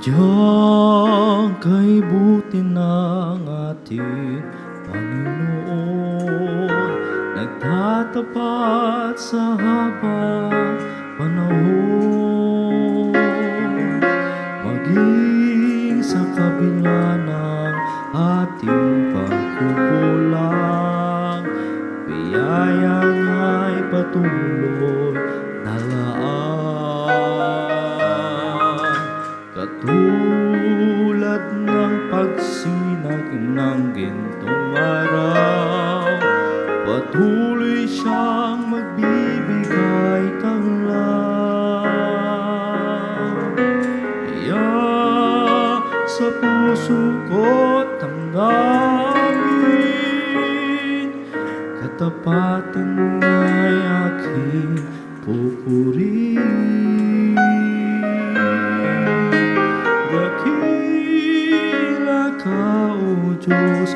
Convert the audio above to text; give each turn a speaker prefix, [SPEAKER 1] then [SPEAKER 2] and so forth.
[SPEAKER 1] Diyan kay buti ng ating Panginoon, nagtatapat sa habang panahon. Maging sa kabila ng ating pagkukulang, biyaya niya'y patuloy na laan. Katulad ng pagsinag ng gintong araw, patuloy siyang magbibigay taglay. Iyak sa puso ko't tanggapin, katapatan niya'y aking pupurihin. Dakila ka, O Diyos,